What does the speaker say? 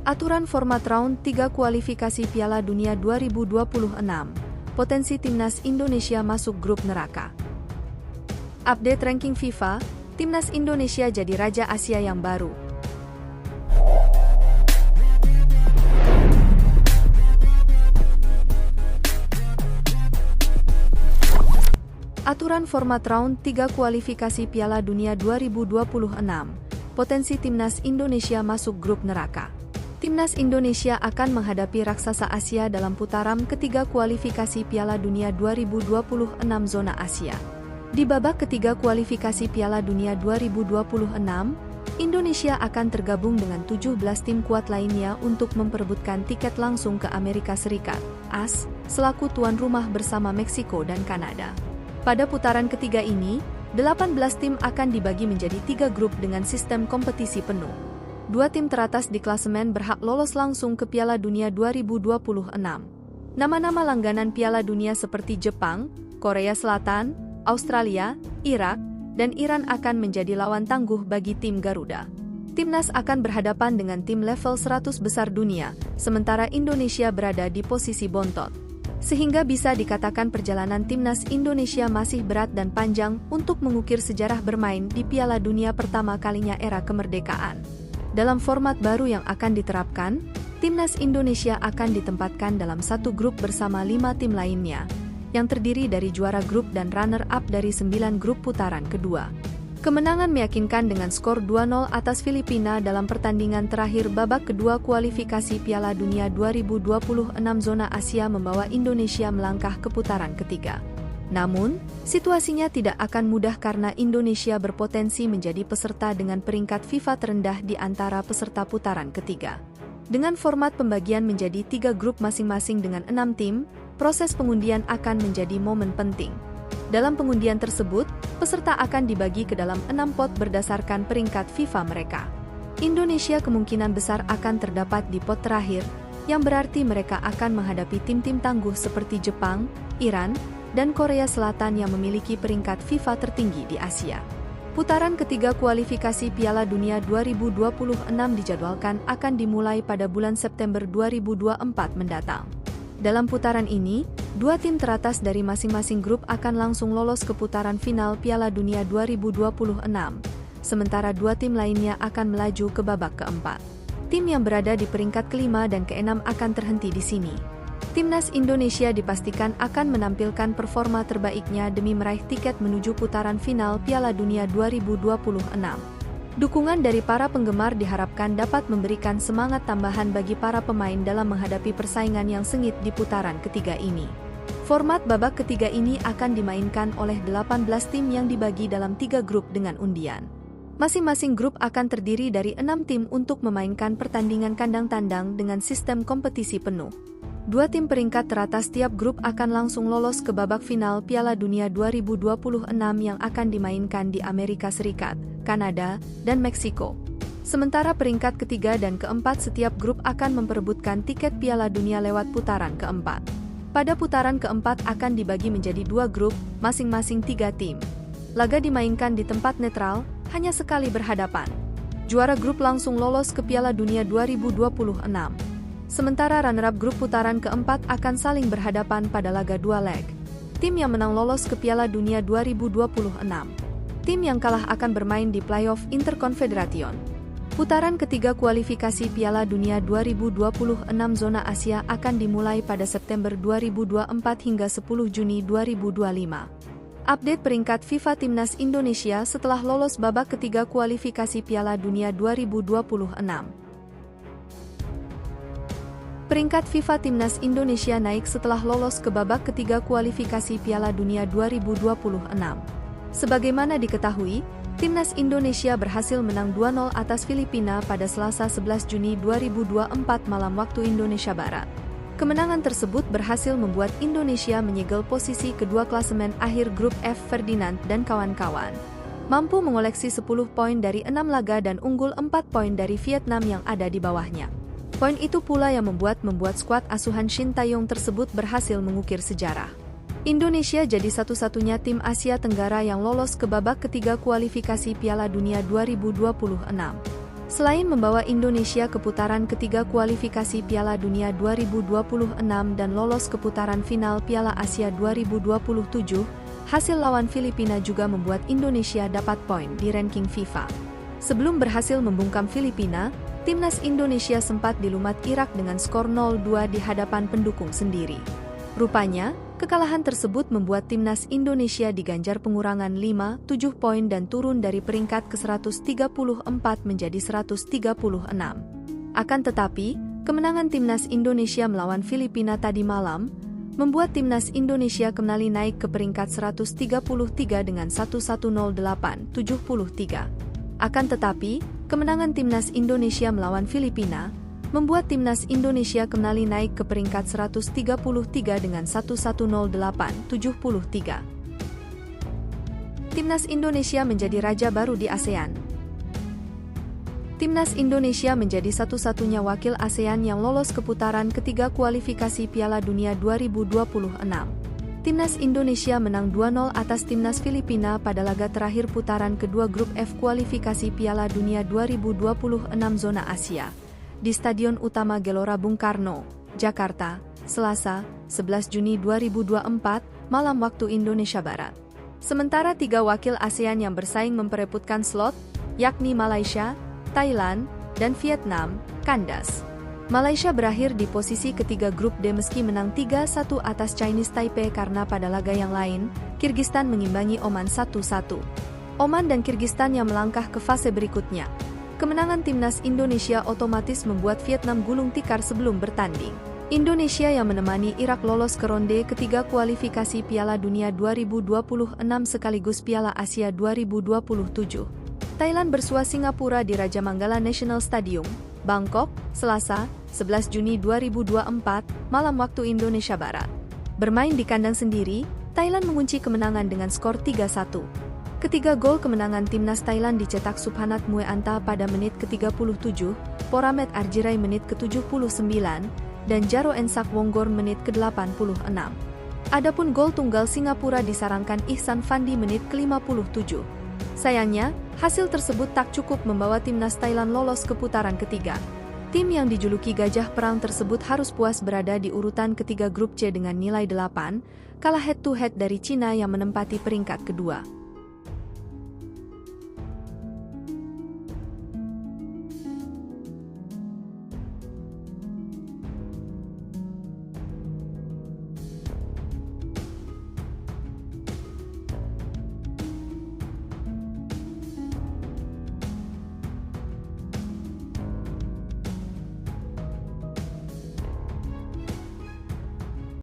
Aturan format round 3 kualifikasi Piala Dunia 2026. Potensi timnas Indonesia masuk grup neraka. Update ranking FIFA, timnas Indonesia jadi raja Asia yang baru. Aturan format round 3 kualifikasi Piala Dunia 2026. Potensi timnas Indonesia masuk grup neraka. Timnas Indonesia akan menghadapi raksasa Asia dalam putaran ketiga kualifikasi Piala Dunia 2026 zona Asia. Di babak ketiga kualifikasi Piala Dunia 2026, Indonesia akan tergabung dengan 17 tim kuat lainnya untuk memperebutkan tiket langsung ke Amerika Serikat, AS, selaku tuan rumah bersama Meksiko dan Kanada. Pada putaran ketiga ini, 18 tim akan dibagi menjadi 3 grup dengan sistem kompetisi penuh. 2 tim teratas di klasemen berhak lolos langsung ke Piala Dunia 2026. Nama-nama langganan Piala Dunia seperti Jepang, Korea Selatan, Australia, Irak, dan Iran akan menjadi lawan tangguh bagi tim Garuda. Timnas akan berhadapan dengan tim level 100 besar dunia, sementara Indonesia berada di posisi bontot. Sehingga bisa dikatakan perjalanan timnas Indonesia masih berat dan panjang untuk mengukir sejarah bermain di Piala Dunia pertama kalinya era kemerdekaan. Dalam format baru yang akan diterapkan, timnas Indonesia akan ditempatkan dalam satu grup bersama 5 tim lainnya, yang terdiri dari juara grup dan runner-up dari 9 grup putaran kedua. Kemenangan meyakinkan dengan skor 2-0 atas Filipina dalam pertandingan terakhir babak kedua kualifikasi Piala Dunia 2026 zona Asia membawa Indonesia melangkah ke putaran ketiga. Namun, situasinya tidak akan mudah karena Indonesia berpotensi menjadi peserta dengan peringkat FIFA terendah di antara peserta putaran ketiga. Dengan format pembagian menjadi 3 grup masing-masing dengan 6 tim, proses pengundian akan menjadi momen penting. Dalam pengundian tersebut, peserta akan dibagi ke dalam 6 pot berdasarkan peringkat FIFA mereka. Indonesia kemungkinan besar akan terdapat di pot terakhir, yang berarti mereka akan menghadapi tim-tim tangguh seperti Jepang, Iran, dan Korea Selatan yang memiliki peringkat FIFA tertinggi di Asia. Putaran ketiga kualifikasi Piala Dunia 2026 dijadwalkan akan dimulai pada bulan September 2024 mendatang. Dalam putaran ini, 2 tim teratas dari masing-masing grup akan langsung lolos ke putaran final Piala Dunia 2026, sementara 2 tim lainnya akan melaju ke babak keempat. Tim yang berada di peringkat kelima dan keenam akan terhenti di sini. Timnas Indonesia dipastikan akan menampilkan performa terbaiknya demi meraih tiket menuju putaran final Piala Dunia 2026. Dukungan dari para penggemar diharapkan dapat memberikan semangat tambahan bagi para pemain dalam menghadapi persaingan yang sengit di putaran ketiga ini. Format babak ketiga ini akan dimainkan oleh 18 tim yang dibagi dalam 3 grup dengan undian. Masing-masing grup akan terdiri dari 6 tim untuk memainkan pertandingan kandang tandang dengan sistem kompetisi penuh. 2 tim peringkat teratas tiap grup akan langsung lolos ke babak final Piala Dunia 2026 yang akan dimainkan di Amerika Serikat, Kanada, dan Meksiko. Sementara peringkat ketiga dan keempat setiap grup akan memperebutkan tiket Piala Dunia lewat putaran keempat. Pada putaran keempat akan dibagi menjadi 2 grup, masing-masing 3 tim. Laga dimainkan di tempat netral, hanya sekali berhadapan. Juara grup langsung lolos ke Piala Dunia 2026. Sementara runner-up grup putaran keempat akan saling berhadapan pada laga 2 leg. Tim yang menang lolos ke Piala Dunia 2026. Tim yang kalah akan bermain di playoff Interconfederation. Putaran ketiga kualifikasi Piala Dunia 2026 zona Asia akan dimulai pada September 2024 hingga 10 Juni 2025. Update peringkat FIFA Timnas Indonesia setelah lolos babak ketiga kualifikasi Piala Dunia 2026. Peringkat FIFA Timnas Indonesia naik setelah lolos ke babak ketiga kualifikasi Piala Dunia 2026. Sebagaimana diketahui, Timnas Indonesia berhasil menang 2-0 atas Filipina pada Selasa 11 Juni 2024 malam waktu Indonesia Barat. Kemenangan tersebut berhasil membuat Indonesia menyegel posisi kedua klasemen akhir grup F. Ferdinand dan kawan-kawan. Mampu mengoleksi 10 poin dari 6 laga dan unggul 4 poin dari Vietnam yang ada di bawahnya. Poin itu pula yang membuat skuad asuhan Shin Tae-yong tersebut berhasil mengukir sejarah. Indonesia jadi satu-satunya tim Asia Tenggara yang lolos ke babak ketiga kualifikasi Piala Dunia 2026. Selain membawa Indonesia ke putaran ketiga kualifikasi Piala Dunia 2026 dan lolos ke putaran final Piala Asia 2027, hasil lawan Filipina juga membuat Indonesia dapat poin di ranking FIFA. Sebelum berhasil membungkam Filipina, timnas Indonesia sempat dilumat Irak dengan skor 0-2 di hadapan pendukung sendiri. Rupanya, kekalahan tersebut membuat timnas Indonesia diganjar pengurangan 5-7 poin dan turun dari peringkat ke-134 menjadi 136. Akan tetapi, kemenangan timnas Indonesia melawan Filipina tadi malam membuat timnas Indonesia kembali naik ke peringkat 133 dengan 11873. Akan tetapi, kemenangan timnas Indonesia melawan Filipina membuat timnas Indonesia kembali naik ke peringkat 133 dengan 11873. Timnas Indonesia menjadi raja baru di ASEAN. Timnas Indonesia menjadi satu-satunya wakil ASEAN yang lolos ke putaran ketiga kualifikasi Piala Dunia 2026. Timnas Indonesia menang 2-0 atas timnas Filipina pada laga terakhir putaran kedua grup F kualifikasi Piala Dunia 2026 zona Asia di Stadion Utama Gelora Bung Karno, Jakarta, Selasa, 11 Juni 2024, malam waktu Indonesia Barat. Sementara tiga wakil ASEAN yang bersaing memperebutkan slot, yakni Malaysia, Thailand, dan Vietnam, kandas. Malaysia berakhir di posisi ketiga grup D meski menang 3-1 atas Chinese Taipei karena pada laga yang lain, Kirgistan mengimbangi Oman 1-1. Oman dan Kirgistan yang melangkah ke fase berikutnya. Kemenangan timnas Indonesia otomatis membuat Vietnam gulung tikar sebelum bertanding. Indonesia yang menemani Irak lolos ke ronde ketiga kualifikasi Piala Dunia 2026 sekaligus Piala Asia 2027. Thailand bersua Singapura di Raja Manggala National Stadium, Bangkok, Selasa, 11 Juni 2024, malam waktu Indonesia Barat. Bermain di kandang sendiri, Thailand mengunci kemenangan dengan skor 3-1. Ketiga gol kemenangan timnas Thailand dicetak Subhanat Mueanta pada menit ke-37, Poramet Arjirai menit ke-79, dan Jaro Ensak Wonggor menit ke-86. Adapun gol tunggal Singapura disarankan Ihsan Fandi menit ke-57. Sayangnya, hasil tersebut tak cukup membawa timnas Thailand lolos ke putaran ketiga. Tim yang dijuluki Gajah Perang tersebut harus puas berada di urutan ketiga grup C dengan nilai 8, kalah head-to-head dari Cina yang menempati peringkat kedua.